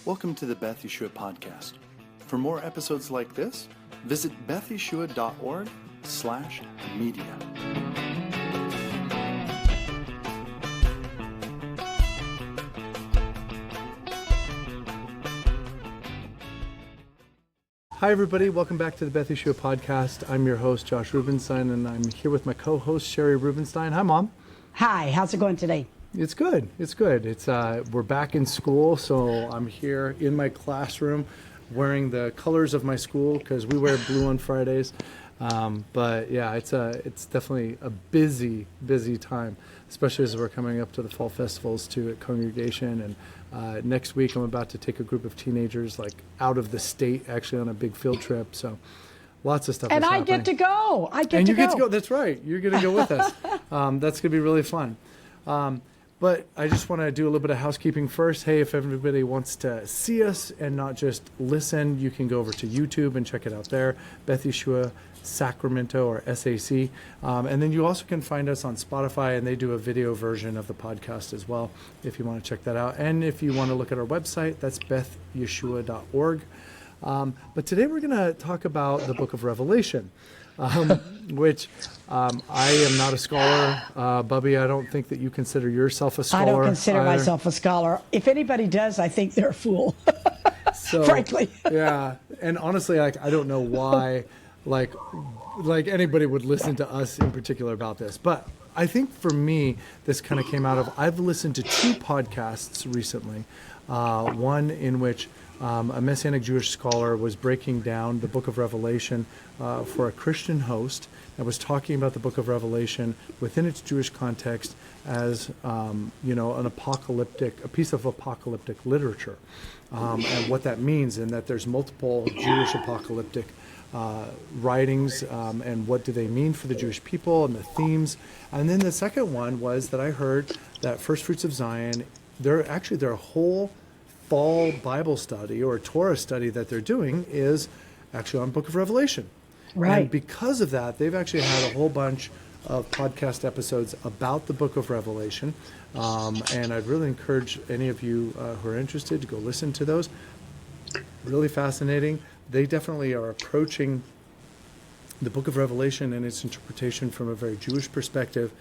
Welcome to the Beth Yeshua podcast. For more episodes like this, visit bethyeshua.org/media. Hi, everybody. Welcome back to the Beth Yeshua podcast. I'm your host, Josh Rubenstein, and I'm here with my co-host, Shari Rubenstein. Hi, Mom. Hi. How's it going today? It's good. It's good. We're back in school, so I'm here in my classroom wearing the colors of my school because we wear blue on Fridays. But yeah, it's definitely a busy time, especially as we're coming up to the fall festivals too at Congregation. And next week I'm about to take a group of teenagers out of the state, actually on a big field trip. So lots of stuff. And I happening. get to go. And you get to go. That's right. You're going to go with us. That's going to be really fun. But I just want to do a little bit of housekeeping first. Hey, if everybody wants to see us and not just listen, you can go over to YouTube and check it out there, Beth Yeshua Sacramento or SAC. And then you also can find us on Spotify, and they do a video version of the podcast as well, if you want to check that out. And if you want to look at our website, that's bethyeshua.org. But today we're going to talk about the book of Revelation, which I am not a scholar. Bubby, I don't think that you consider yourself a scholar. I don't consider either. myself a scholar. If anybody does, I think they're a fool, frankly. Yeah, and honestly, I don't know why anybody would listen to us in particular about this. But I think for me, this kind of came out of, I've listened to two podcasts recently, one in which a Messianic Jewish scholar was breaking down the book of Revelation for a Christian host and was talking about the book of Revelation within its Jewish context as, a piece of apocalyptic literature, and what that means, and that there's multiple Jewish apocalyptic writings, and what do they mean for the Jewish people and the themes. And then the second one was that I heard that First Fruits of Zion, their whole fall Bible study or Torah study that they're doing is actually on Book of Revelation. Right. And because of that, they've actually had a whole bunch of podcast episodes about the Book of Revelation. And I'd really encourage any of you who are interested to go listen to those. Really fascinating. They definitely are approaching the Book of Revelation and its interpretation from a very Jewish perspective,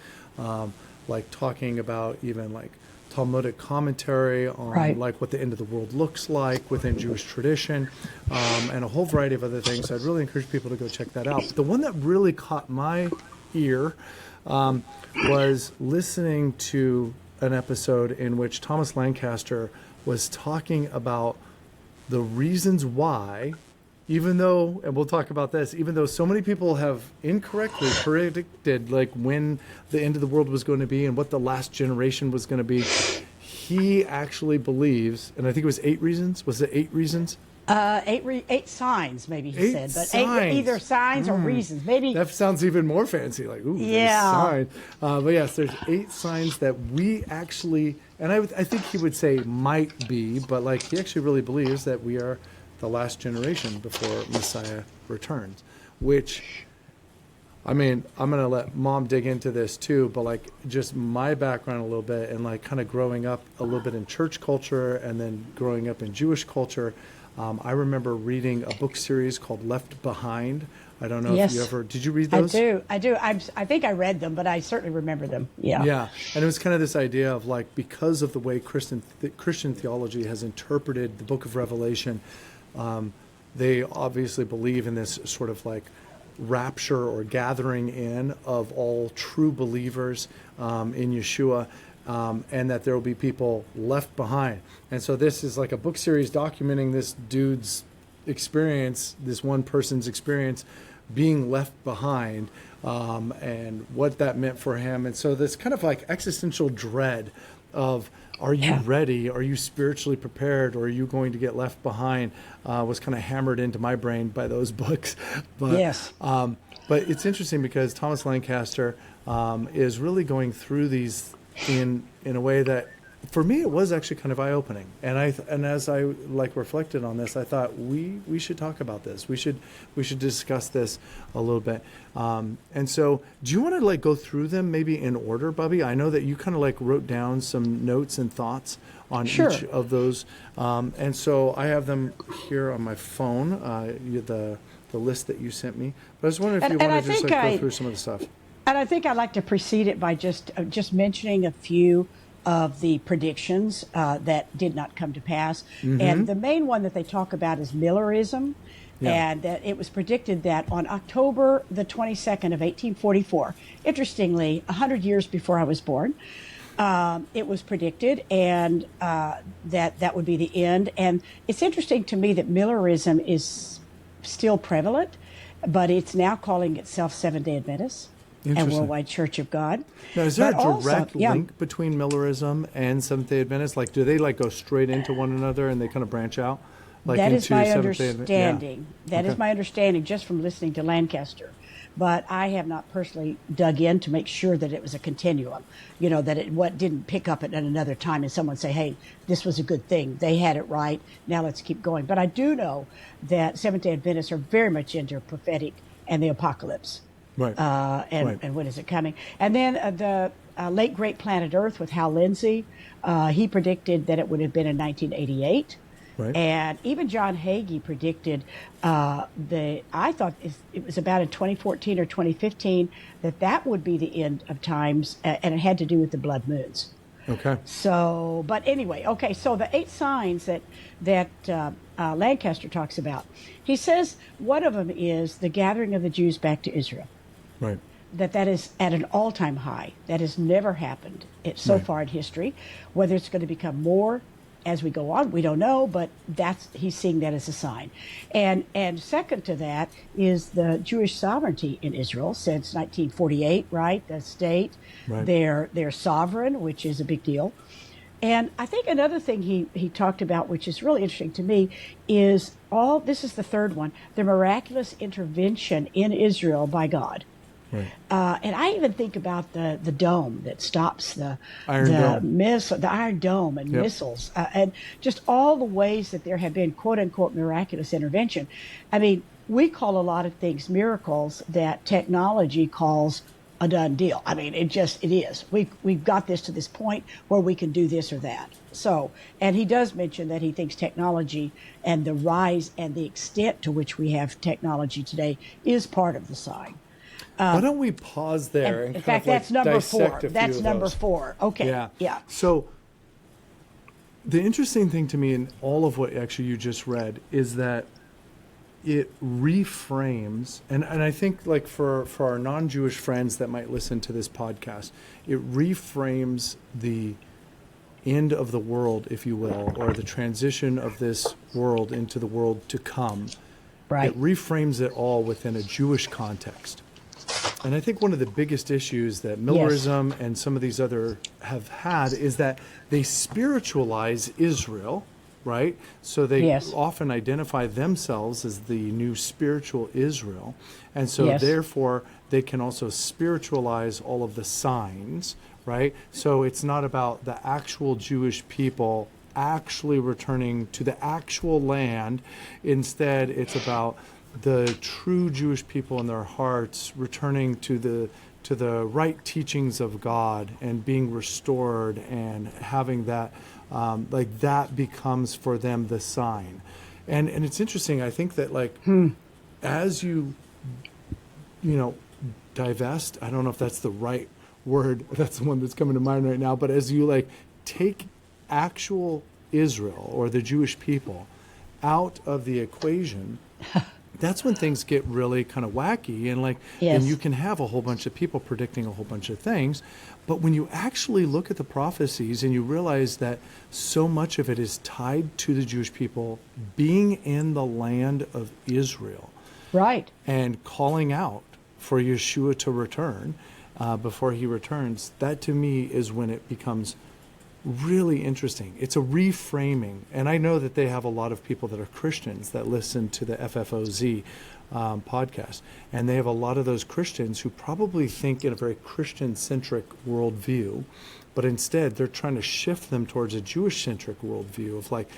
talking about even Talmudic commentary on what the end of the world looks like within Jewish tradition, and a whole variety of other things. I'd really encourage people to go check that out. But the one that really caught my ear was listening to an episode in which Thomas Lancaster was talking about the reasons why, even though, and we'll talk about this, even though so many people have incorrectly predicted when the end of the world was going to be and what the last generation was going to be, he actually believes, and I think it was 8 reasons. Was it 8 reasons? 8 signs, maybe he said, but signs. Either signs or reasons. Maybe that sounds even more fancy. Signs. But yes, there's 8 signs that we actually, and I think he would say might be, but he actually really believes that we are the last generation before Messiah returns, which, I mean, I'm going to let Mom dig into this too, but just my background a little bit and kind of growing up a little bit in church culture and then growing up in Jewish culture, I remember reading a book series called Left Behind. I don't know if you ever, did you read those? I do. I think I read them, but I certainly remember them. Yeah. Yeah. And it was kind of this idea of because of the way Christian theology has interpreted the book of Revelation, they obviously believe in this sort of rapture or gathering in of all true believers in Yeshua, and that there will be people left behind. And so this is a book series documenting this dude's experience, this one person's experience being left behind, and what that meant for him. And so this kind of existential dread of, are you ready? Are you spiritually prepared? Or are you going to get left behind? Was kind of hammered into my brain by those books. But, yes. But it's interesting because Thomas Lancaster is really going through these in a way that for me, it was actually kind of eye-opening, and as I like reflected on this, I thought we should talk about this. We should discuss this a little bit. And so, do you want to like go through them maybe in order, Bubby? I know that you kind of like wrote down some notes and thoughts on each of those, and so I have them here on my phone. The list that you sent me, but I was wondering if you want to just like go through some of the stuff. And I think I'd like to precede it by just mentioning a few of the predictions that did not come to pass. Mm-hmm. And the main one that they talk about is Millerism. Yeah. And that it was predicted that on October the 22nd of 1844, interestingly, 100 years before I was born, it was predicted, and that would be the end. And it's interesting to me that Millerism is still prevalent, but it's now calling itself Seventh-day Adventist and Worldwide Church of God. Now, is there a direct link between Millerism and Seventh-day Adventist? Like, do they like go straight into one another and they kind of branch out? Like that is my understanding. That is my understanding just from listening to Lancaster. But I have not personally dug in to make sure that it was a continuum, that it didn't pick up at another time and someone say, hey, this was a good thing. They had it right. Now let's keep going. But I do know that Seventh-day Adventists are very much into prophetic and the apocalypse. Right. And when is it coming? And then the late great Planet Earth with Hal Lindsey, he predicted that it would have been in 1988. Right. And even John Hagee predicted I thought it was about in 2014 or 2015 that would be the end of times, and it had to do with the blood moons. Okay. So, but anyway, okay. So the 8 signs that Lancaster talks about, he says one of them is the gathering of the Jews back to Israel. Right. That is at an all-time high. That has never happened so far in history. Whether it's going to become more as we go on, we don't know, but he's seeing that as a sign. And second to that is the Jewish sovereignty in Israel since 1948, right? The state, right. They're sovereign, which is a big deal. And I think another thing he talked about, which is really interesting to me, is this is the third one, the miraculous intervention in Israel by God. Right. And I even think about the dome that stops the Iron Dome and missiles, and just all the ways that there have been quote unquote miraculous intervention. I mean, we call a lot of things miracles that technology calls a done deal. I mean, it is. We've got this to this point where we can do this or that. So, and he does mention that he thinks technology and the rise and the extent to which we have technology today is part of the sign. Why don't we pause there? And in fact, that's number 4. That's number 4. Okay. Yeah. So the interesting thing to me in all of what actually you just read is that it reframes, and I think like for our non-Jewish friends that might listen to this podcast, it reframes the end of the world, if you will, or the transition of this world into the world to come. Right. It reframes it all within a Jewish context. And I think one of the biggest issues that Millerism and some of these other have had is that they spiritualize Israel, right? So they often identify themselves as the new spiritual Israel. And so therefore they can also spiritualize all of the signs, right? So it's not about the actual Jewish people actually returning to the actual land. Instead, it's about the true Jewish people in their hearts returning to the right teachings of God and being restored and having that that becomes for them the sign. And it's interesting, I think that as you divest, I don't know if that's the right word, that's the one that's coming to mind right now, but as you take actual Israel or the Jewish people out of the equation, that's when things get really kind of wacky and you can have a whole bunch of people predicting a whole bunch of things. But when you actually look at the prophecies and you realize that so much of it is tied to the Jewish people being in the land of Israel. Right. And calling out for Yeshua to return before he returns, that to me is when it becomes really interesting. It's a reframing. And I know that they have a lot of people that are Christians that listen to the FFOZ podcast. And they have a lot of those Christians who probably think in a very Christian-centric worldview, but instead they're trying to shift them towards a Jewish-centric worldview of like,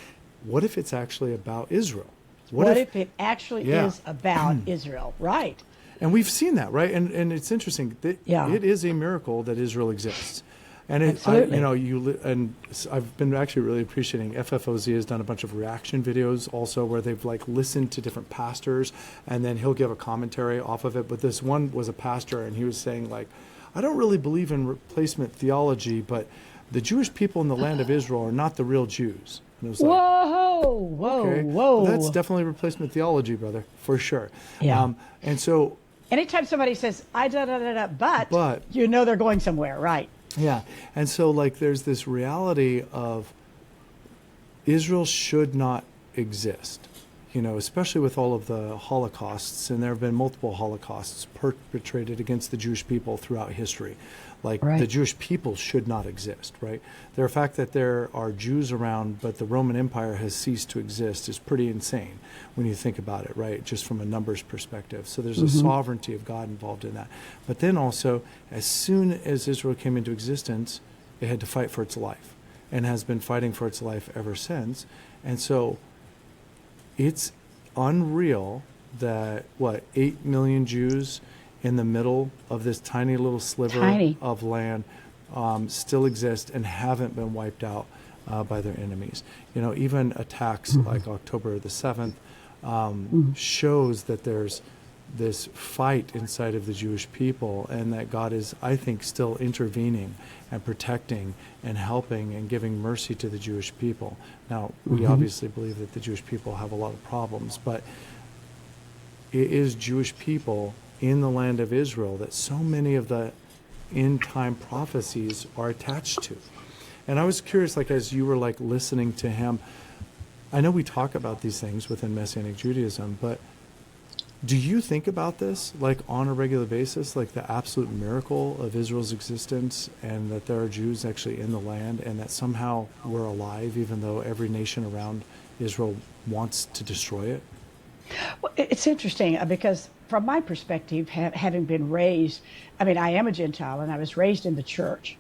what if it's actually about Israel? What if it actually is about Israel? Right. And we've seen that, right? And it's interesting. It is a miracle that Israel exists. And I've been actually really appreciating FFOZ has done a bunch of reaction videos also where they've like listened to different pastors and then he'll give a commentary off of it. But this one was a pastor and he was saying like, I don't really believe in replacement theology, but the Jewish people in the land of Israel are not the real Jews. And it was whoa. Well, that's definitely replacement theology, brother, for sure. Yeah. And so anytime somebody says, but you know they're going somewhere, right? Yeah. And so like there's this reality of Israel should not exist, especially with all of the Holocausts, and there have been multiple Holocausts perpetrated against the Jewish people throughout history. Like the Jewish people should not exist, right? The fact that there are Jews around, but the Roman Empire has ceased to exist is pretty insane when you think about it, right? Just from a numbers perspective. So there's a sovereignty of God involved in that. But then also, as soon as Israel came into existence, it had to fight for its life and has been fighting for its life ever since. And so it's unreal that, 8 million Jews in the middle of this tiny little sliver of land still exist and haven't been wiped out by their enemies. Even attacks like October the 7th shows that there's this fight inside of the Jewish people and that God is, I think, still intervening and protecting and helping and giving mercy to the Jewish people. Now, we obviously believe that the Jewish people have a lot of problems, but it is Jewish people in the land of Israel that so many of the end time prophecies are attached to. And I was curious, like as you were like listening to him, I know we talk about these things within Messianic Judaism, but do you think about this like on a regular basis, like the absolute miracle of Israel's existence and that there are Jews actually in the land and that somehow we're alive even though every nation around Israel wants to destroy it? Well, it's interesting because from my perspective, having been raised, I am a Gentile and I was raised in the church.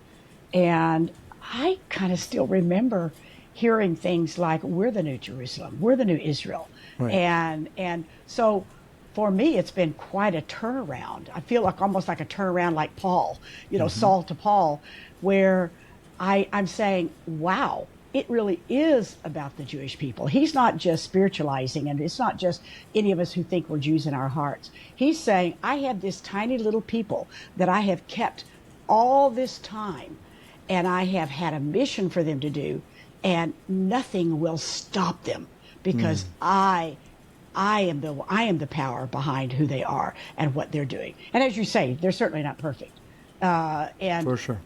And I kind of still remember hearing things like, we're the new Jerusalem, we're the new Israel. Right. And so for me, it's been quite a turnaround. I feel like almost like a turnaround like Paul, Saul to Paul, where I'm saying, wow, it really is about the Jewish people. He's not just spiritualizing, and it's not just any of us who think we're Jews in our hearts. He's saying, I have this tiny little people that I have kept all this time, and I have had a mission for them to do, and nothing will stop them because I am the power behind who they are and what they're doing. And as you say, they're certainly not perfect. And for sure.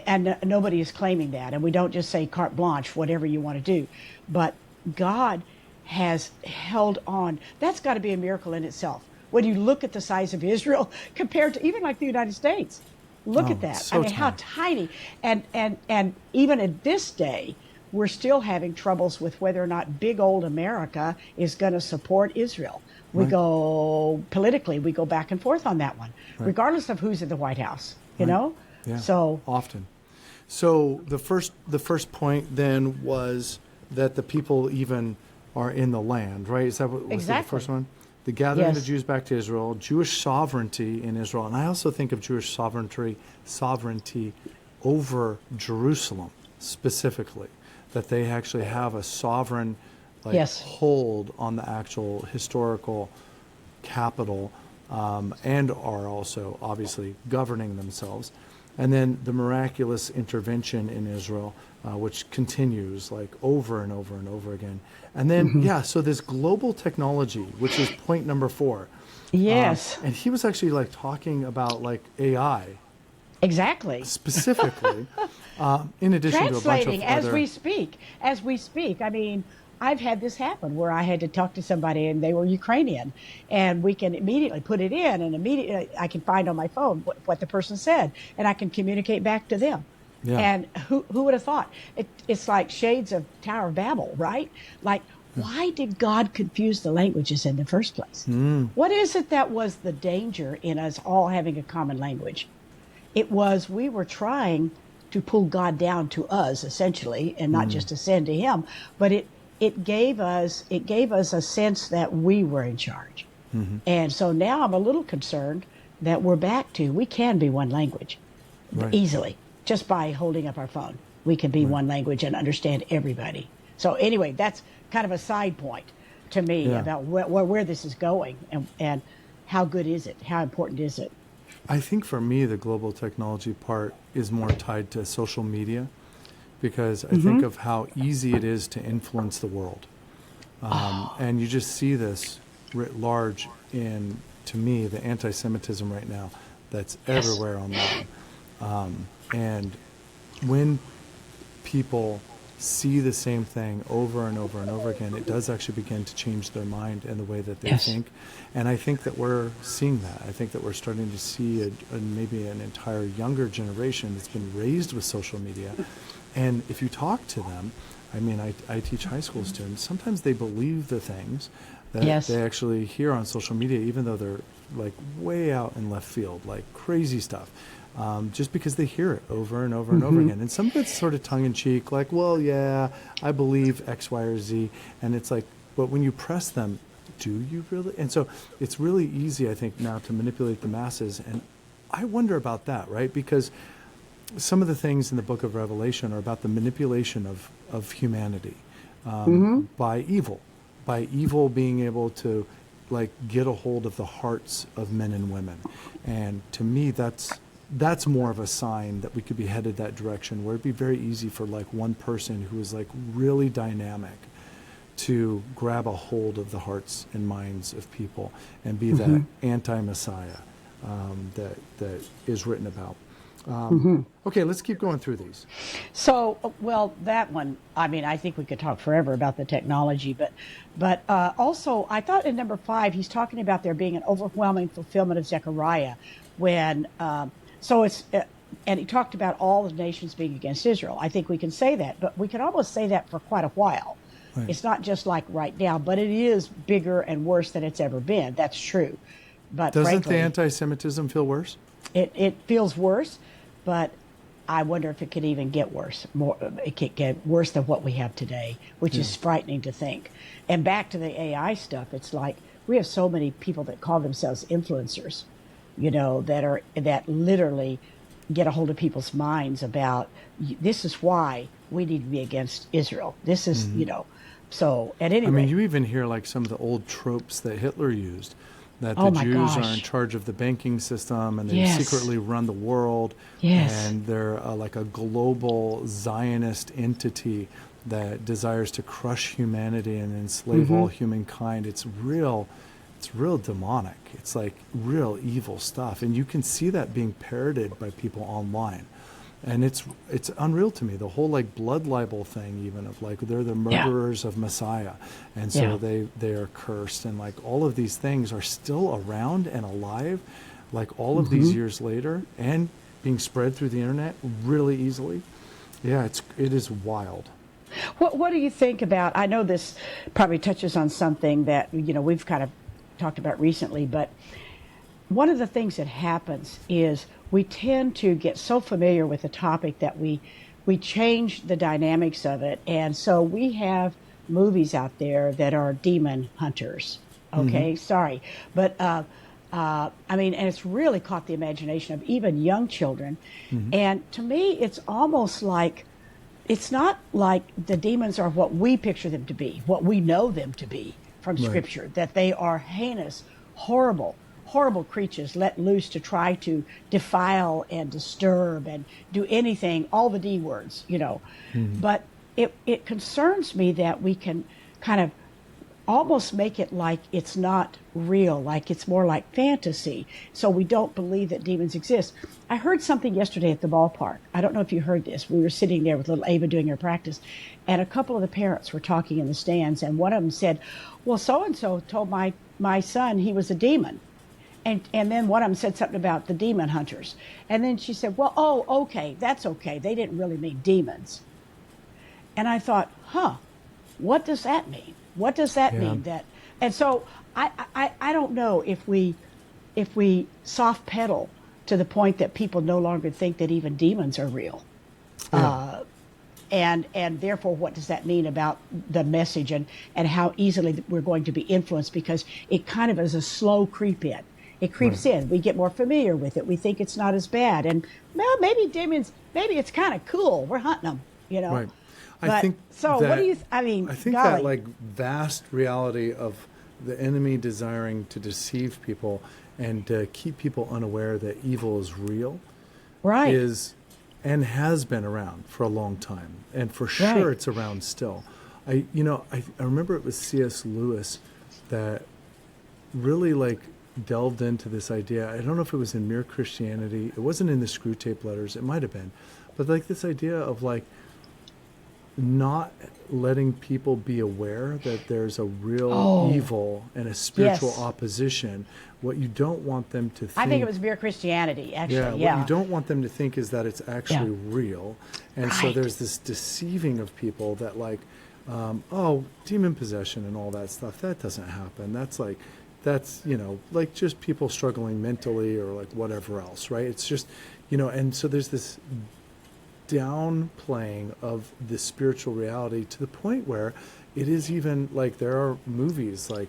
And nobody is claiming that. And we don't just say carte blanche, whatever you want to do. But God has held on. That's got to be a miracle in itself. When you look at the size of Israel compared to even like the United States, look at that. So how tiny. And even at this day, we're still having troubles with whether or not big old America is going to support Israel. We go politically, we go back and forth on that one, regardless of who's in the White House, you know? Yeah, so often. So the first point then was that the people even are in the land, right? Is that what was the first one? The gathering of the Jews back to Israel, Jewish sovereignty in Israel, and I also think of Jewish sovereignty over Jerusalem specifically, that they actually have a sovereign hold on the actual historical capital, and are also obviously governing themselves. And then the miraculous intervention in Israel, which continues like over and over and over again. And then, so this global technology, which is point number 4. Yes. And he was actually like talking about like AI. Exactly. Specifically, in addition to a bunch of translating other... as we speak. I mean, I've had this happen where I had to talk to somebody and they were Ukrainian, and we can immediately put it in, and immediately I can find on my phone what the person said, and I can communicate back to them. Yeah. And who would have thought? It's like shades of Tower of Babel, right? Like, why did God confuse the languages in the first place? What is it that was the danger in us all having a common language? It was we were trying to pull God down to us essentially, and not just ascend to Him. But it gave us a sense that we were in charge. And so now I'm a little concerned that we're back to we can be one language easily just by holding up our phone. We can be one language and understand everybody. So anyway, that's kind of a side point to me about where this is going and how good is it? How important is it? I think for me, the global technology part is more tied to social media, because I think of how easy it is to influence the world. And you just see this writ large in, to me, the anti-Semitism right now that's everywhere online. And when people see the same thing over and over and over again, it does actually begin to change their mind and the way that they think. And I think that we're seeing that. I think that we're starting to see maybe an entire younger generation that's been raised with social media. And if you talk to them, I mean, I teach high school students, sometimes they believe the things that they actually hear on social media, even though they're like way out in left field, like crazy stuff. Just because they hear it over and over and over again. And some of it's sort of tongue-in-cheek, like, well, yeah, I believe X, Y, or Z. And it's like, but when you press them, do you really? And so it's really easy, I think, now to manipulate the masses. And I wonder about that, right? Because some of the things in the book of Revelation are about the manipulation of humanity by evil being able to, like, get a hold of the hearts of men and women. And to me, that's more of a sign that we could be headed that direction, where it'd be very easy for like one person who is like really dynamic to grab a hold of the hearts and minds of people and be that anti-Messiah that is written about. Okay, let's keep going through these. So, well, that one, I mean, I think we could talk forever about the technology, but also I thought in number 5, he's talking about there being an overwhelming fulfillment of Zechariah when, so it's, and he talked about all the nations being against Israel. I think we can say that, but we can almost say that for quite a while. Right. It's not just like right now, but it is bigger and worse than it's ever been. That's true. But doesn't frankly, the anti-Semitism feel worse? It feels worse, but I wonder if it could even get worse. It could get worse than what we have today, which is frightening to think. And back to the AI stuff, it's like we have so many people that call themselves influencers, that literally get a hold of people's minds about this is why we need to be against Israel. This is, so at any rate. I mean, you even hear like some of the old tropes that Hitler used, that the Jews are in charge of the banking system and they secretly run the world. And they're like a global Zionist entity that desires to crush humanity and enslave all humankind. It's real demonic. It's like real evil stuff. And you can see that being parroted by people online. And it's unreal to me, the whole like blood libel thing, even of like they're the murderers of Messiah, and so they are cursed, and like all of these things are still around and alive, like all of these years later, and being spread through the internet really easily. Yeah, it is wild. What do you think about? I know this probably touches on something that we've kind of talked about recently, but one of the things that happens is we tend to get so familiar with the topic that we change the dynamics of it. And so we have movies out there that are demon hunters. Okay, sorry. But, I mean, and it's really caught the imagination of even young children. And to me, it's almost like, it's not like the demons are what we picture them to be, what we know them to be from Scripture, that they are heinous, horrible creatures let loose to try to defile and disturb and do anything, all the D words, But it concerns me that we can kind of almost make it like it's not real, like it's more like fantasy, so we don't believe that demons exist. I heard something yesterday at the ballpark. I don't know if you heard this. We were sitting there with little Ava doing her practice, and a couple of the parents were talking in the stands, and one of them said, well, so-and-so told my son he was a demon. and then one of them said something about the demon hunters. And then she said, well, oh, okay, that's okay. They didn't really mean demons. And I thought, what does that mean? What does that mean? That, and so I don't know if we soft pedal to the point that people no longer think that even demons are real. And therefore, what does that mean about the message and how easily we're going to be influenced, because it kind of is a slow creep in. It creeps in. We get more familiar with it. We think it's not as bad. And, well, maybe demons, maybe it's kind of cool. We're hunting them, you know. Right. I think so. What do you? I mean, I think golly. that like vast reality of the enemy desiring to deceive people and to keep people unaware that evil is real, right, is and has been around for a long time, and for sure it's around still. I remember it was C.S. Lewis that really like delved into this idea. I don't know if it was in Mere Christianity. It wasn't in the Screw Tape Letters. It might have been, but like this idea of like not letting people be aware that there's a real evil and a spiritual opposition. What you don't want them to think... I think it was Mere Christianity, actually. What you don't want them to think is that it's actually real. And so there's this deceiving of people that like, demon possession and all that stuff, that doesn't happen. That's, like just people struggling mentally or like whatever else, right? It's just, and so there's this downplaying of the spiritual reality to the point where it is even like there are movies like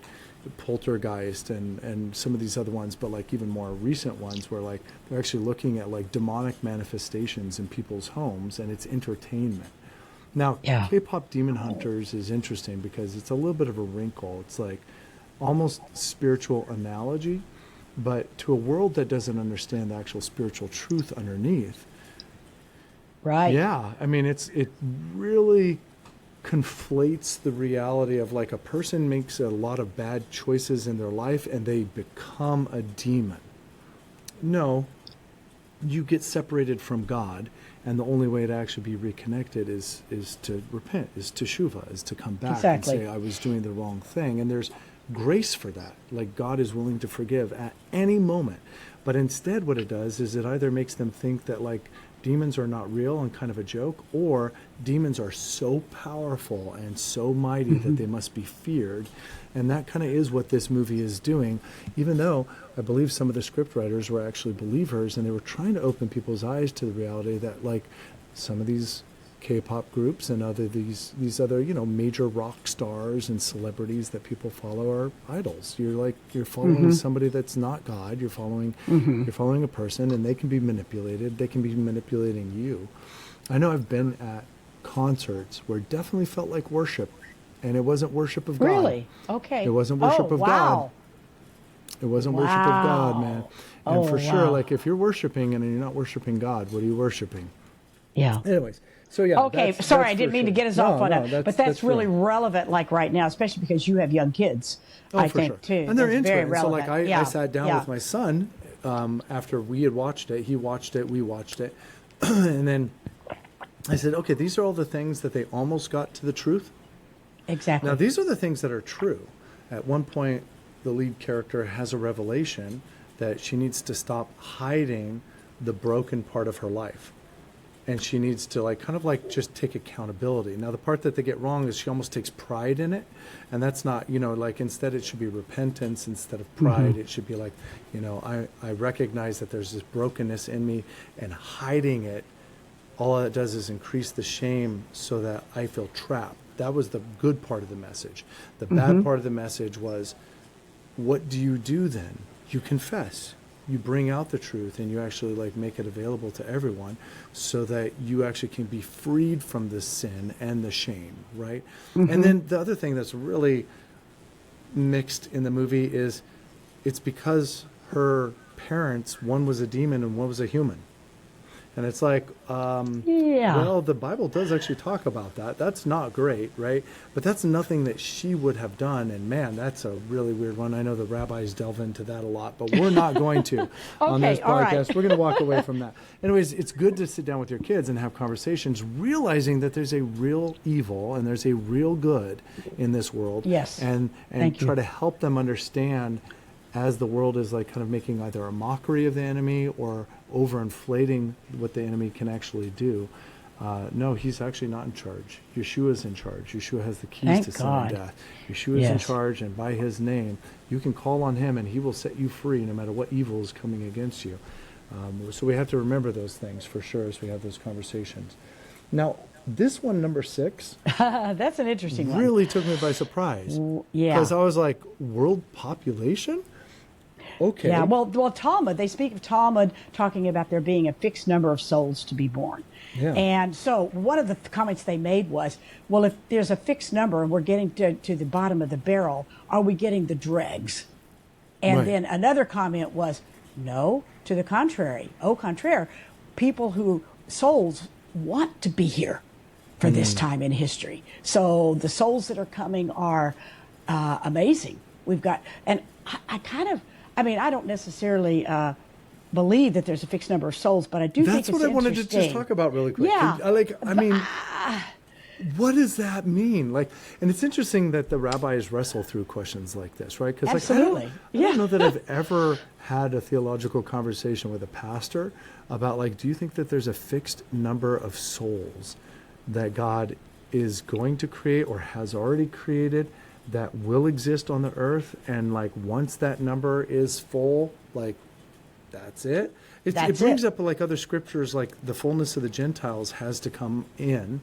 Poltergeist and some of these other ones, but like even more recent ones where like they're actually looking at like demonic manifestations in people's homes, and it's entertainment. Now, K-pop Demon Hunters is interesting because it's a little bit of a wrinkle. It's like almost spiritual analogy, but to a world that doesn't understand the actual spiritual truth underneath. Right. Yeah. I mean, it really conflates the reality of like a person makes a lot of bad choices in their life and they become a demon. No, you get separated from God, and the only way to actually be reconnected is to repent, is to teshuva, is to come back and say, I was doing the wrong thing. And there's grace for that. Like God is willing to forgive at any moment. But instead what it does is it either makes them think that like demons are not real and kind of a joke, or demons are so powerful and so mighty that they must be feared. And that kind of is what this movie is doing, even though I believe some of the script writers were actually believers, and they were trying to open people's eyes to the reality that like some of these K-pop groups and these other major rock stars and celebrities that people follow are idols. You're following somebody that's not God. You're following a person, and they can be manipulated. They can be manipulating you. I know I've been at concerts where it definitely felt like worship, and it wasn't worship of God. Really? Okay. It wasn't worship of God. It wasn't worship of God, man. And for sure, like if you're worshiping and you're not worshiping God, what are you worshiping? Yeah. Anyways. So yeah. Okay, sorry, I didn't mean to get us off on that, but that's really relevant, like right now, especially because you have young kids. I think too, and they're into very it. Relevant. So like I sat down with my son after we had watched it. He watched it, we watched it, and then I said, okay, these are all the things that they almost got to the truth. Exactly. Now these are the things that are true. At one point, the lead character has a revelation that she needs to stop hiding the broken part of her life. And she needs to like kind of like just take accountability. Now the part that they get wrong is she almost takes pride in it, and that's not, like instead it should be repentance instead of pride. It should be like, I recognize that there's this brokenness in me, and hiding it, all it does is increase the shame so that I feel trapped. That was the good part of the message. The bad part of the message was, what do you do then? You confess. You bring out the truth, and you actually like make it available to everyone so that you actually can be freed from the sin and the shame, right? And then the other thing that's really mixed in the movie is it's because her parents, one was a demon and one was a human. And it's like, well, the Bible does actually talk about that. That's not great, right? But that's nothing that she would have done. And man, that's a really weird one. I know the rabbis delve into that a lot, but we're not going to on this podcast. We're going to walk away from that. Anyways, it's good to sit down with your kids and have conversations, realizing that there's a real evil and there's a real good in this world. Yes. And try to help them understand as the world is like kind of making either a mockery of the enemy or overinflating what the enemy can actually do. No, he's actually not in charge. Yeshua is in charge. Yeshua has the keys Thank to sin God. and death. Yeshua is in Yes. charge, and by his name, you can call on him and he will set you free no matter what evil is coming against you. So we have to remember those things for sure as we have those conversations. Now, this one, number 6, That's an interesting one. really took me by surprise. Yeah. Because I was like, world population? Okay. Yeah, well, Talmud, they speak of Talmud talking about there being a fixed number of souls to be born. Yeah. And so one of the comments they made was, well, if there's a fixed number and we're getting to the bottom of the barrel, are we getting the dregs? And Right. then another comment was, no, to the contrary. Au contraire, souls want to be here for this time in history. So the souls that are coming are amazing. We've got, and I don't necessarily believe that there's a fixed number of souls, but I do think That's it's what I wanted to interesting. just talk about really quick. Yeah. What does that mean? Like, and it's interesting that the rabbis wrestle through questions like this, right? Because Absolutely. I don't know that I've ever had a theological conversation with a pastor about, like, do you think that there's a fixed number of souls that God is going to create or has already created that will exist on the earth, and like once that number is full, like that's it? It brings up like other scriptures, like the fullness of the Gentiles has to come in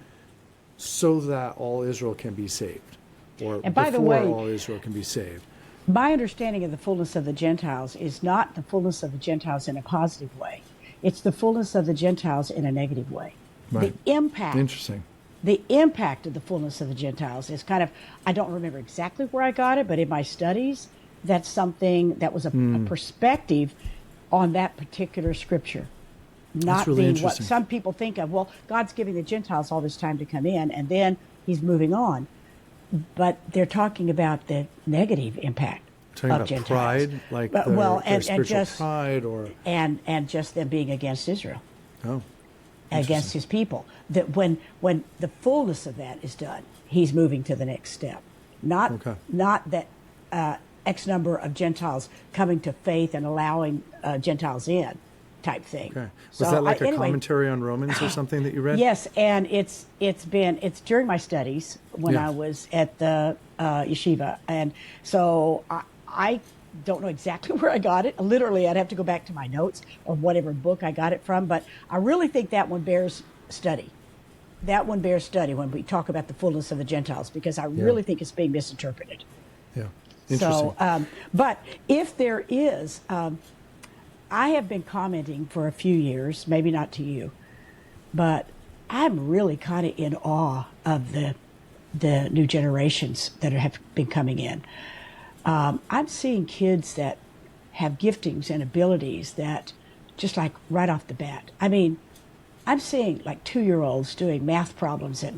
so that all Israel can be saved, or And by the before way, all Israel can be saved. my understanding of the fullness of the Gentiles is not the fullness of the Gentiles in a positive way. It's the fullness of the Gentiles in a negative way. Right. The impact. Interesting. The impact of the fullness of the Gentiles is kind of, I don't remember exactly where I got it, but in my studies, that's something that was a perspective on that particular scripture. Not really being what interesting. some people think of, well, God's giving the Gentiles all this time to come in, and then he's moving on. But they're talking about the negative impact Talking of about Gentiles. pride, like But- their, well, their and spiritual just- pride, or and just them being against Israel, oh, against his people. That when the fullness of that is done, he's moving to the next step. Not Okay. not that X number of Gentiles coming to faith and allowing Gentiles in type thing. okay. Was that like a anyway, commentary on Romans or something that you read? Yes, and it's during my studies when Yeah. I was at the yeshiva, and so I don't know exactly where I got it. Literally, I'd have to go back to my notes or whatever book I got it from, but I really think that one bears study. That one bears study when we talk about the fullness of the Gentiles, because I really think it's being misinterpreted. Yeah. Interesting. So, but if there is, I have been commenting for a few years, maybe not to you, but I'm really kind of in awe of the new generations that have been coming in. I'm seeing kids that have giftings and abilities that just like right off the bat. I mean, I'm seeing like 2-year-olds doing math problems that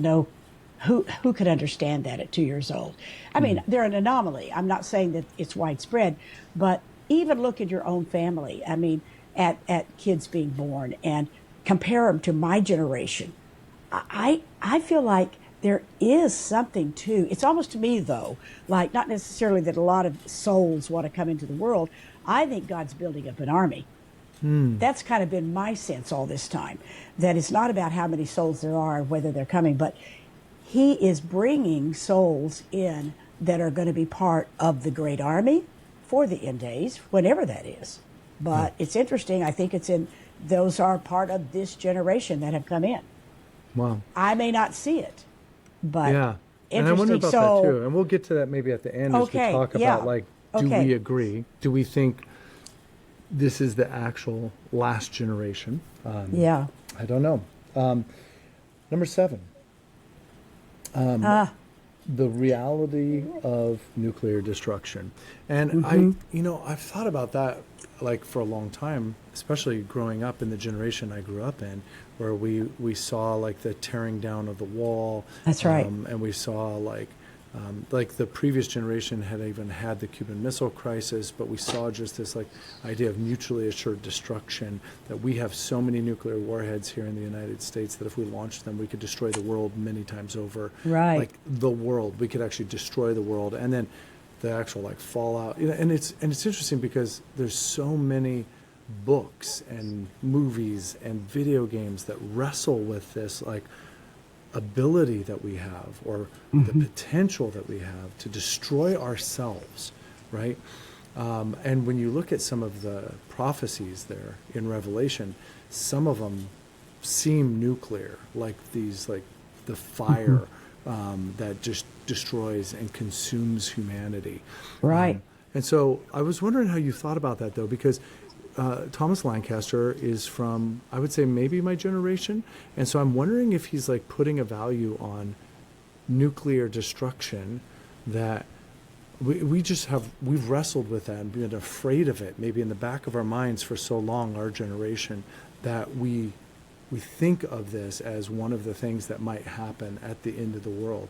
who could understand that at 2 years old? I mean, they're an anomaly. I'm not saying that it's widespread, but even look at your own family. I mean, at kids being born and compare them to my generation. I feel like there is something to, it's almost to me though, like not necessarily that a lot of souls want to come into the world. I think God's building up an army. That's kind of been my sense all this time, that it's not about how many souls there are, whether they're coming, but he is bringing souls in that are going to be part of the great army for the end days, whenever that is. But it's interesting. I think those are part of this generation that have come in. Wow. I may not see it, but Yeah. And I interesting. wonder about So, that too. And we'll get to that maybe at the end as we Okay, talk yeah. about, like, do Okay. we agree? Do we think this is the actual last generation? yeah. I don't know. Number 7. The reality of nuclear destruction. And I've thought about that like for a long time, especially growing up in the generation I grew up in, where we saw like the tearing down of the wall. That's right. And we saw like the previous generation had even had the Cuban Missile Crisis, but we saw just this like idea of mutually assured destruction, that we have so many nuclear warheads here in the United States that if we launched them, we could destroy the world many times over. Right. Like the world, we could actually destroy the world. And then the actual like fallout. And it's interesting because there's so many books and movies and video games that wrestle with this like ability that we have, or the potential that we have to destroy ourselves, right? And when you look at some of the prophecies there in Revelation, some of them seem nuclear, like these, like the fire that just destroys and consumes humanity. Right. And so I was wondering how you thought about that, though, because Thomas Lancaster is from, I would say, maybe my generation. And so I'm wondering if he's like putting a value on nuclear destruction, that we've wrestled with that and been afraid of it, maybe in the back of our minds for so long, our generation, that we think of this as one of the things that might happen at the end of the world.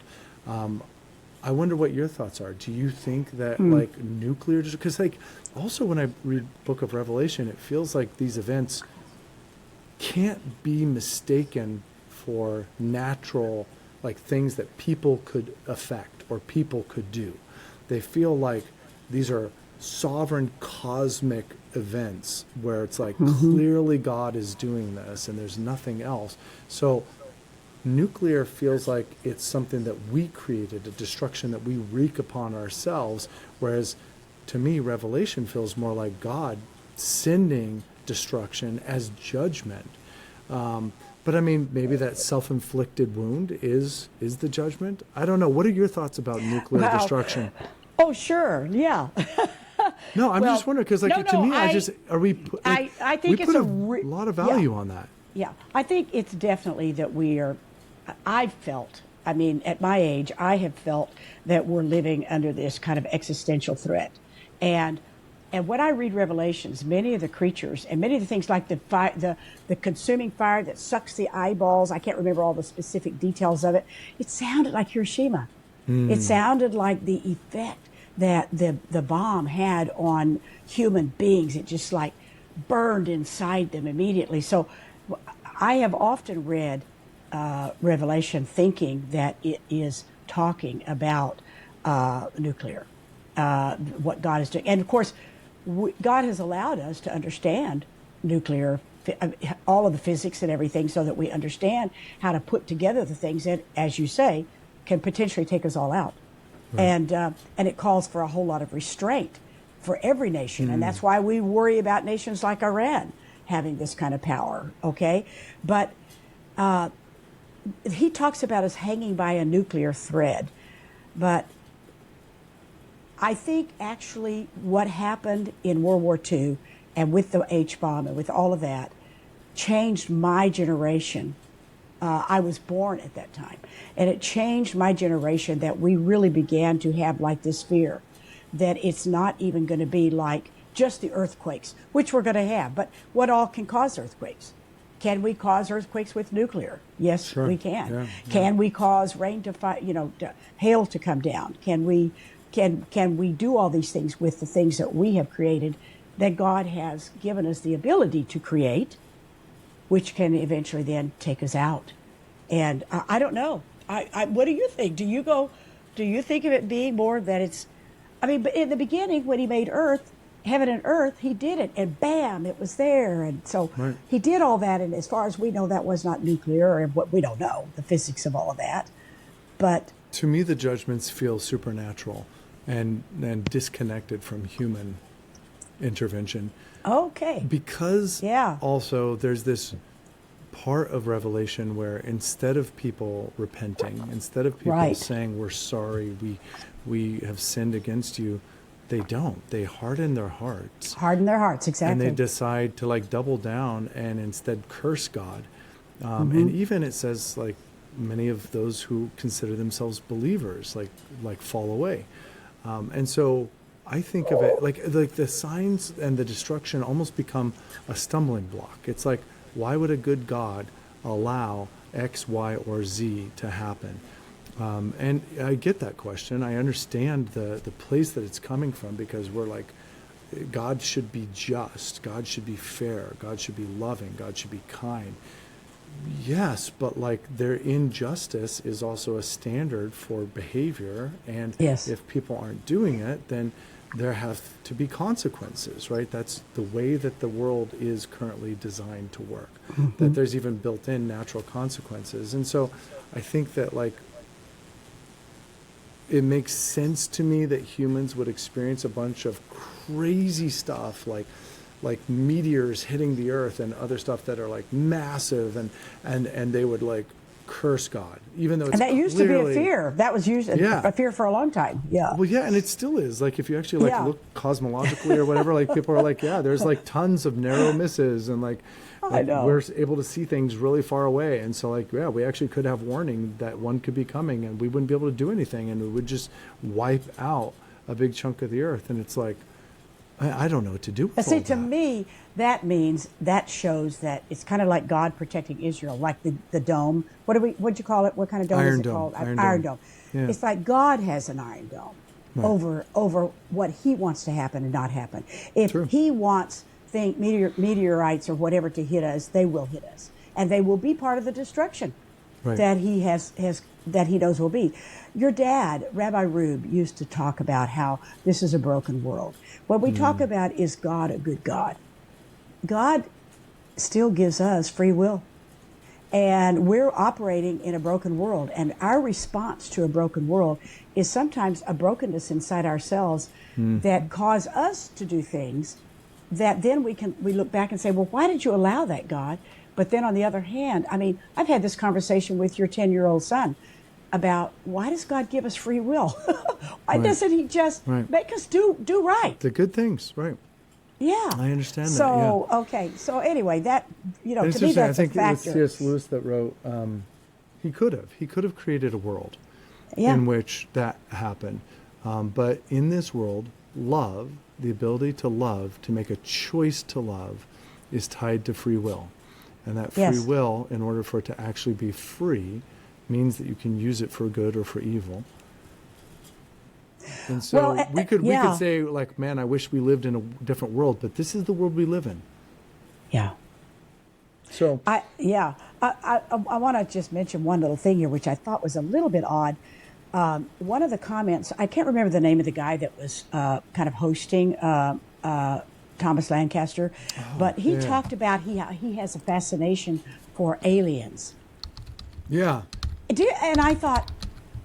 I wonder what your thoughts are. Do you think that like nuclear, because like also when I read Book of Revelation, it feels like these events can't be mistaken for natural, like things that people could affect or people could do. They feel like these are sovereign cosmic events where it's like clearly God is doing this and there's nothing else. So nuclear feels like it's something that we created, a destruction that we wreak upon ourselves, whereas to me Revelation feels more like God sending destruction as judgment. But I mean, maybe that self-inflicted wound is the judgment. I don't know. What are your thoughts about nuclear destruction? Oh, sure. Yeah. No, I'm just wondering because, like, no, to me, I think it's put a lot of value on that. Yeah, I think it's definitely that I've felt, I mean, at my age, I have felt that we're living under this kind of existential threat. And when I read Revelations, many of the creatures and many of the things like the fire, the consuming fire that sucks the eyeballs, I can't remember all the specific details of it. It sounded like Hiroshima. It sounded like the effect that the bomb had on human beings. It just like burned inside them immediately. So I have often read Revelation thinking that it is talking about nuclear, what God is doing. And of course, God has allowed us to understand nuclear, all of the physics and everything, so that we understand how to put together the things that, as you say, can potentially take us all out. Right. And it calls for a whole lot of restraint for every nation. And that's why we worry about nations like Iran having this kind of power, okay? But he talks about us hanging by a nuclear thread. But I think actually what happened in World War II and with the H-bomb and with all of that changed my generation. I was born at that time. And it changed my generation, that we really began to have like this fear that it's not even going to be like just the earthquakes, which we're going to have. But what all can cause earthquakes? Can we cause earthquakes with nuclear? Yes, sure. We can. Yeah, can we cause rain to hail to come down? Can we do all these things with the things that we have created, that God has given us the ability to create, which can eventually then take us out? And I don't know. What do you think? Do you think of it being more that it's, I mean, but in the beginning when he made earth, heaven and earth, he did it, and bam, it was there. And so he did all that, and as far as we know, that was not nuclear, or what we don't know, the physics of all of that. But to me, the judgments feel supernatural and disconnected from human intervention. Okay. Because also there's this part of Revelation where instead of people repenting, instead of people saying we're sorry, we have sinned against you, they don't. They harden their hearts. Harden their hearts, exactly. And they decide to like double down and instead curse God. And even it says like many of those who consider themselves believers like fall away. And so I think of it like the signs and the destruction almost become a stumbling block. It's like, why would a good God allow X, Y, or Z to happen? And I get that question. I understand the place that it's coming from, because we're like, God should be just. God should be fair. God should be loving. God should be kind. Yes, but like their injustice is also a standard for behavior, and Yes. if people aren't doing it, then there have to be consequences, right? That's the way that the world is currently designed to work. That there's even built-in natural consequences, and so I think that like it makes sense to me that humans would experience a bunch of crazy stuff like meteors hitting the earth and other stuff that are like massive, and they would like curse God, even though it's And that used to be a fear. That was used Yeah. a fear for a long time. Yeah. well, yeah, and it still is. Like if you actually like Yeah. look cosmologically or whatever, like people are like, yeah, there's like tons of narrow misses, and like know. we're able to see things really far away, and so like yeah, we actually could have warning that one could be coming, and we wouldn't be able to do anything, and it would just wipe out a big chunk of the earth, and it's like I don't know what to do with But see, all to that. me, that shows that it's kind of like God protecting Israel, like the dome. What'd you call it? What kind of dome Iron is it Dome. called? Iron Dome. Yeah. It's like God has an iron dome over what He wants to happen and not happen. If True. He wants meteorites or whatever to hit us, they will hit us, and they will be part of the destruction Right. that He has that He knows will be. Your dad, Rabbi Rube, used to talk about how this is a broken world. What we talk about is God a good God. God still gives us free will. And we're operating in a broken world. And our response to a broken world is sometimes a brokenness inside ourselves that cause us to do things that then we look back and say, well, why did you allow that, God? But then on the other hand, I mean, I've had this conversation with your 10-year-old son about why does God give us free will? Why Right. doesn't He just Right. make us do right? The good things, right? Yeah, I understand that, So okay, so anyway, that And to it's me interesting. that's I think a it was factor. C.S. Lewis that wrote. He could have created a world Yeah. in which that happened, but in this world, love, the ability to love, to make a choice to love, is tied to free will, and that free Yes. will, in order for it to actually be free, means that you can use it for good or for evil. And so Well, we could yeah. say like, man, I wish we lived in a different world, but this is the world we live in. Yeah. So I want to just mention one little thing here, which I thought was a little bit odd. One of the comments, I can't remember the name of the guy that was kind of hosting Thomas Lancaster, but he yeah. talked about he has a fascination for aliens. yeah, And I thought,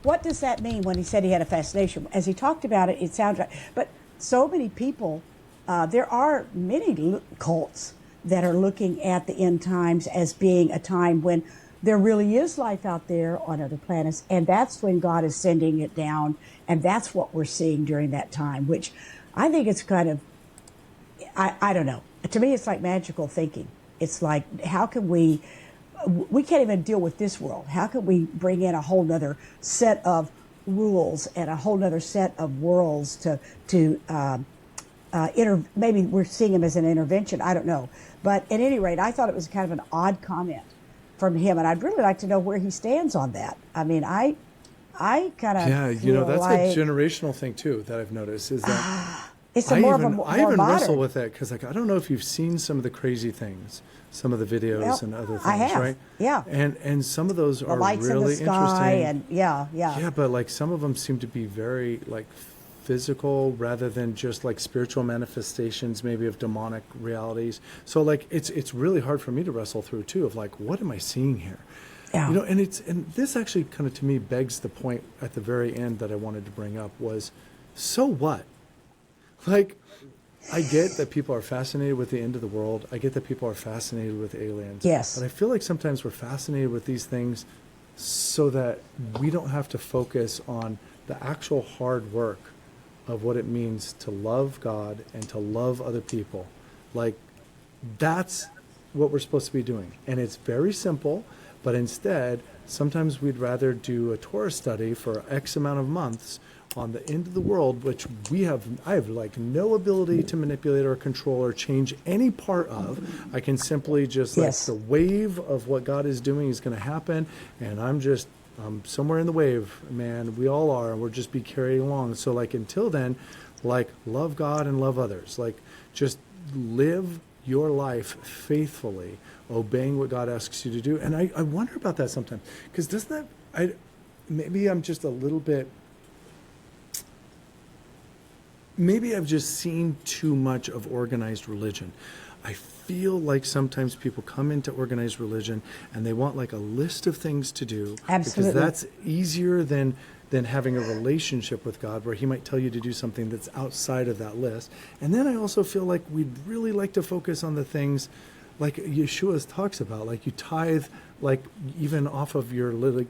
what does that mean when he said he had a fascination? As he talked about it, it sounds right. But so many people, there are many cults that are looking at the end times as being a time when there really is life out there on other planets, and that's when God is sending it down, and that's what we're seeing during that time, which I think it's kind of, I don't know. To me, it's like magical thinking. It's like, how can we can't even deal with this world. How can we bring in a whole nother set of rules and a whole nother set of worlds maybe we're seeing him as an intervention. I don't know. But at any rate, I thought it was kind of an odd comment from him, and I'd really like to know where he stands on that. I mean, I kind of yeah. That's like a generational thing too that I've noticed is that it's I more even, of a more I even modern. wrestle with that because like I don't know if you've seen some of the crazy things, some of the videos Well, and other things, I have. right? Yeah. And some of those The are lights really in the sky, interesting. and yeah. Yeah, but like some of them seem to be very like physical rather than just like spiritual manifestations, maybe of demonic realities. So like it's really hard for me to wrestle through too of like, what am I seeing here? Yeah. And this actually kind of to me begs the point at the very end that I wanted to bring up was, so what? Like, I get that people are fascinated with the end of the world. I get that people are fascinated with aliens. Yes. But I feel like sometimes we're fascinated with these things so that we don't have to focus on the actual hard work of what it means to love God and to love other people. Like, that's what we're supposed to be doing. And it's very simple, but instead, sometimes we'd rather do a Torah study for X amount of months on the end of the world, which I have like no ability to manipulate or control or change any part of. I can simply just Yes. like the wave of what God is doing is going to happen, and I'm somewhere in the wave, man. We all are, and we'll just be carried along. So like until then, like love God and love others. Like just live your life faithfully obeying what God asks you to do. And I wonder about that sometimes, because doesn't that, maybe I'm just a little bit, maybe I've just seen too much of organized religion. I feel like sometimes people come into organized religion and they want like a list of things to do. Absolutely. Because that's easier than having a relationship with God, where he might tell you to do something that's outside of that list. And then I also feel like we'd really like to focus on the things like Yeshua talks about, like you tithe, like even off of your little,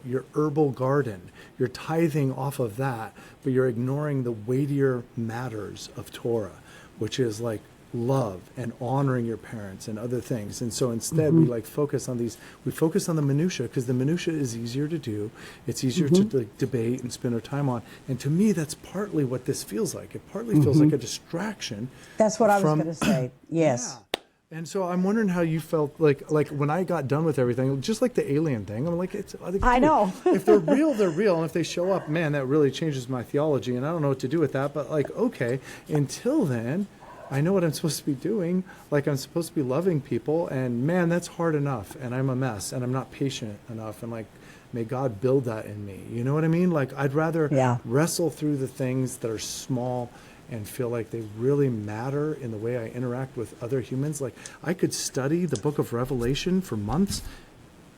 your herbal garden, you're tithing off of that, but you're ignoring the weightier matters of Torah, which is like love and honoring your parents and other things. And so instead we like focus on these, we focus on the minutia, because the minutia is easier to do. It's easier to like debate and spend our time on. And to me, that's partly what this feels like. It partly feels like a distraction. That's what I was going to say. Yes. Yeah. And so I'm wondering how you felt like when I got done with everything, just like the alien thing. I'm like, I know. If they're real, they're real. And if they show up, man, that really changes my theology. And I don't know what to do with that. But like, okay, until then, I know what I'm supposed to be doing. Like, I'm supposed to be loving people, and man, that's hard enough. And I'm a mess, and I'm not patient enough. And like, may God build that in me. You know what I mean? Like, I'd rather wrestle through the things that are small and feel like they really matter in the way I interact with other humans. Like, I could study the book of Revelation for months,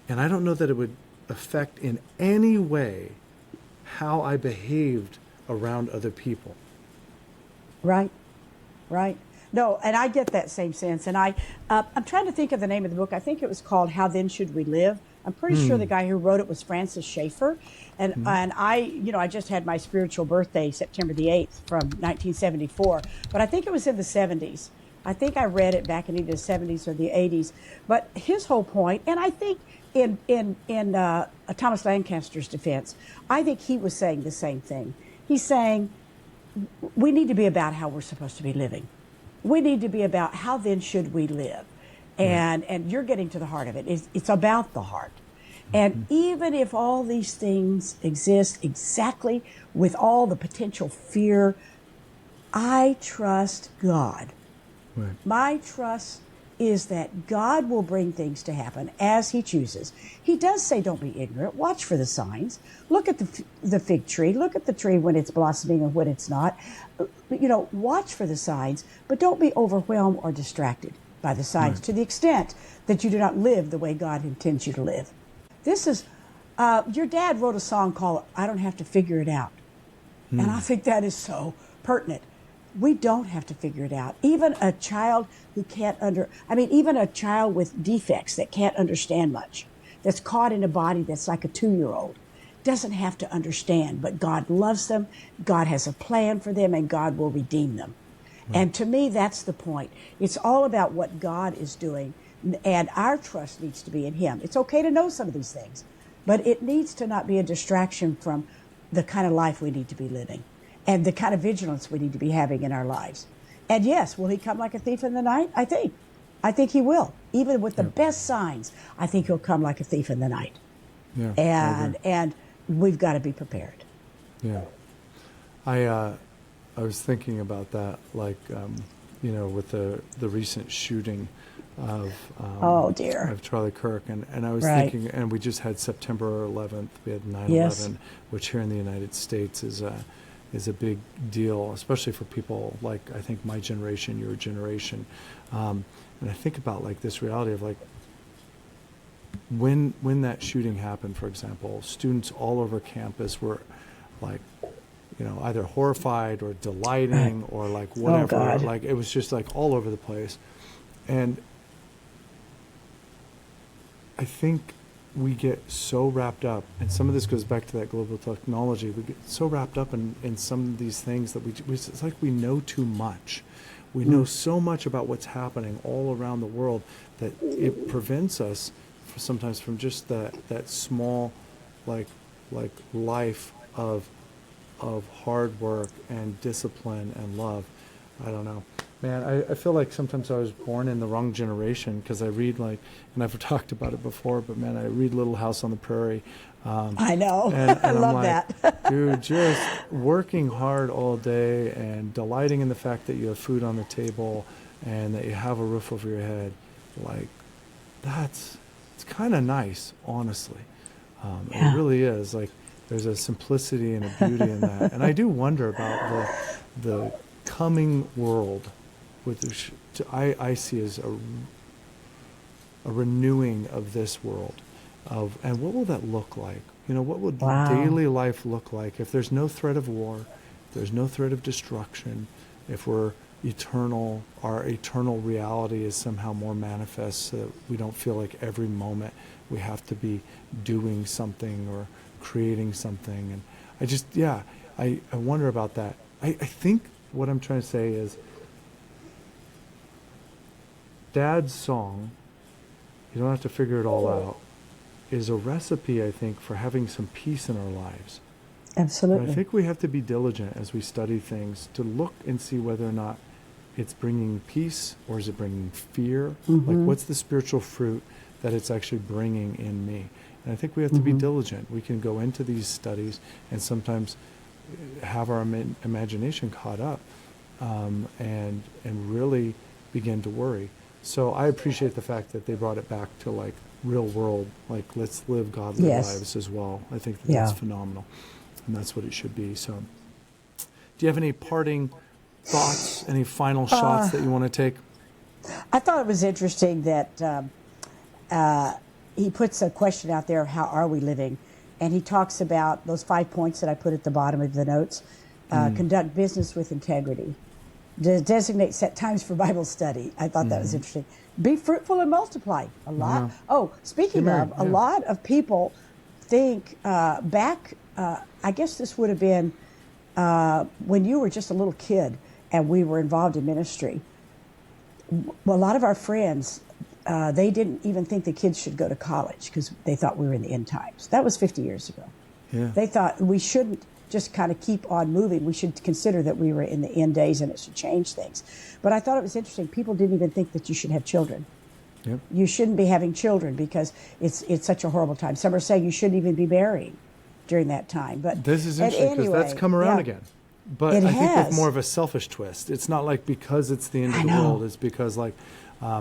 and I don't know that it would affect in any way how I behaved around other people. Right. Right. No, and I get that same sense. And I'm trying to think of the name of the book. I think it was called How Then Should We Live? I'm pretty sure the guy who wrote it was Francis Schaeffer. And I just had my spiritual birthday, September the 8th from 1974. But I think it was in the 70s. I think I read it back in either the 70s or the 80s. But his whole point, and I think in Thomas Lancaster's defense, I think he was saying the same thing. He's saying, we need to be about how we're supposed to be living. We need to be about how then should we live. And you're getting to the heart of it. It's about the heart. And even if all these things exist exactly with all the potential fear, I trust God. Right. My trust is that God will bring things to happen as he chooses. He does say, don't be ignorant. Watch for the signs. Look at the fig tree. Look at the tree when it's blossoming and when it's not. Watch for the signs, but don't be overwhelmed or distracted by the signs to the extent that you do not live the way God intends you to live. This is, your dad wrote a song called I Don't Have to Figure It Out. And I think that is so pertinent. We don't have to figure it out. Even a child who even a child with defects that can't understand much, that's caught in a body that's like a 2-year-old, doesn't have to understand, but God loves them, God has a plan for them, and God will redeem them. And to me, that's the point. It's all about what God is doing, and our trust needs to be in him. It's okay to know some of these things, but it needs to not be a distraction from the kind of life we need to be living and the kind of vigilance we need to be having in our lives. And yes, will he come like a thief in the night? I think he will. Even with the best signs, I think he'll come like a thief in the night. Yeah, and we've got to be prepared. Yeah. I was thinking about that, like, with the recent shooting of oh dear, of Charlie Kirk, and I was thinking, and we just had September 11th, we had 9/11, which here in the United States is a big deal, especially for people like, I think, my generation, your generation, and I think about like this reality of like when that shooting happened, for example, students all over campus were like, either horrified or delighting or like whatever. Like, it was just like all over the place. And I think we get so wrapped up, and some of this goes back to that global technology, we get so wrapped up in some of these things that it's like we know too much. We know so much about what's happening all around the world that it prevents us sometimes from just that small like life of hard work and discipline and love. I don't know. Man, I feel like sometimes I was born in the wrong generation, because I read and I've talked about it before, but man, I read Little House on the Prairie. I know. And I love like, that. Dude, just working hard all day and delighting in the fact that you have food on the table and that you have a roof over your head. Like, it's kind of nice, honestly. It Yeah. really is. Like, there's a simplicity and a beauty in that. And I do wonder about the coming world, which I see as a renewing of this world, and what will that look like? What would Wow. daily life look like if there's no threat of war, if there's no threat of destruction, if we're eternal, our eternal reality is somehow more manifest, so that we don't feel like every moment we have to be doing something or creating something. And I wonder about that. I think what I'm trying to say is, Dad's song, you don't have to figure it all out, is a recipe, I think, for having some peace in our lives. Absolutely. But I think we have to be diligent as we study things to look and see whether or not it's bringing peace or is it bringing fear. Like, what's the spiritual fruit that it's actually bringing in me? And I think we have to be diligent. We can go into these studies and sometimes have our imagination caught up, and really begin to worry. So I appreciate the fact that they brought it back to like real world, like let's live godly Yes. lives as well. I think Yeah. that's phenomenal, and that's what it should be. So, do you have any parting thoughts, any final shots that you want to take? I thought it was interesting that he puts a question out there, how are we living? And he talks about those 5 points that I put at the bottom of the notes. Conduct business with integrity. Designate set times for Bible study. I thought that was interesting. Be fruitful and multiply. A lot. Yeah. Oh, speaking Amen. of, a lot of people think back, I guess this would have been when you were just a little kid and we were involved in ministry. Well, a lot of our friends, they didn't even think the kids should go to college because they thought we were in the end times. That was 50 years ago. Yeah. They thought we shouldn't just kind of keep on moving. We should consider that we were in the end days and it should change things. But I thought it was interesting. People didn't even think that you should have children. Yep. You shouldn't be having children because it's such a horrible time. Some are saying you shouldn't even be marrying during that time. But This is interesting because that's come around again. But It I think with has. more of a selfish twist. It's not like because it's the end of I the know. world. It's because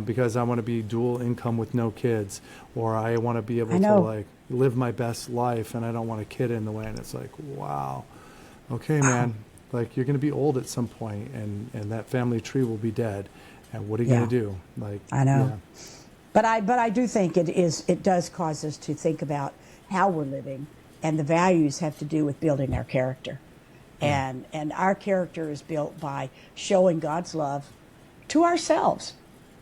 because I want to be dual income with no kids, or I want to be able I to know. like live my best life, and I don't want a kid in the way. And it's like, wow, okay, man, like you're going to be old at some point, and that family tree will be dead. And what are you Yeah. going to do? Like, I know. yeah. But I do think it does cause us to think about how we're living, and the values have to do with building our character. And our character is built by showing God's love to ourselves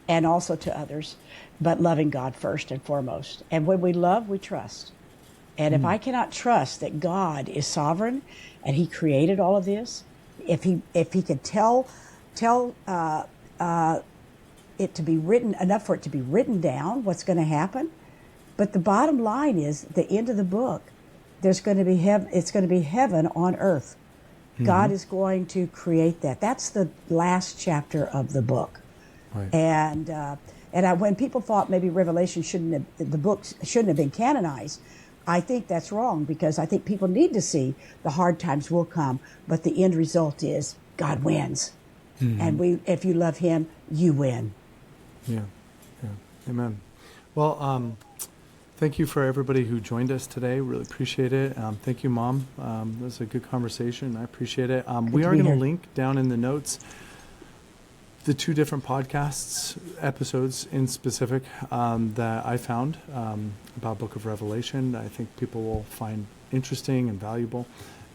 and also to others, but loving God first and foremost. And when we love, we trust. And if I cannot trust that God is sovereign and He created all of this, if He could tell it to be written enough for it to be written down, what's going to happen. But the bottom line is, the end of the book, there's going to be it's going to be heaven on earth. God is going to create that. That's the last chapter of the book. Right. And when people thought maybe Revelation the books shouldn't have been canonized, I think that's wrong, because I think people need to see the hard times will come, but the end result is God wins. And if you love Him, you win. Yeah. Amen. Well, thank you for everybody who joined us today. Really appreciate it. Thank you, Mom. That was a good conversation. I appreciate it. We to are be going to here. link down in the notes the 2 different podcasts episodes in specific that I found about Book of Revelation. I think people will find interesting and valuable.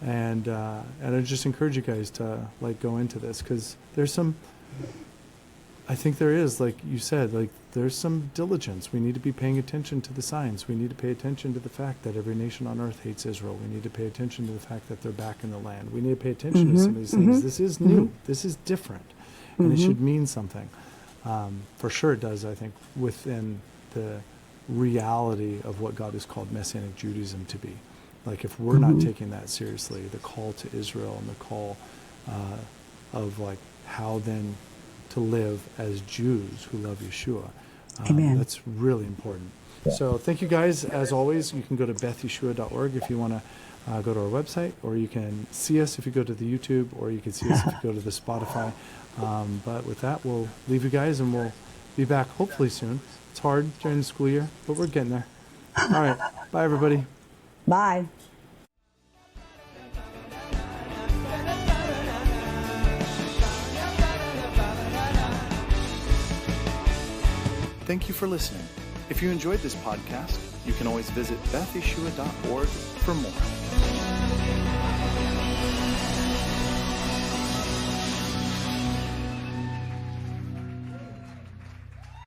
And I just encourage you guys to go into this, because there's some, I think there is, like you said, there's some diligence. We need to be paying attention to the signs. We need to pay attention to the fact that every nation on earth hates Israel. We need to pay attention to the fact that they're back in the land. We need to pay attention to some of these things. This is new. This is different. And it should mean something. For sure it does, I think, within the reality of what God has called Messianic Judaism to be. Like, if we're not taking that seriously, the call to Israel and the call of how then to live as Jews who love Yeshua. Amen. That's really important. So thank you guys. As always, you can go to bethyeshua.org if you want to go to our website, or you can see us if you go to the YouTube, or you can see us if you go to the Spotify. But with that, we'll leave you guys, and we'll be back hopefully soon It's hard during the school year, but we're getting there. All right. Bye, everybody. Bye. Thank you for listening. If you enjoyed this podcast, you can always visit bethyeshua.org for more.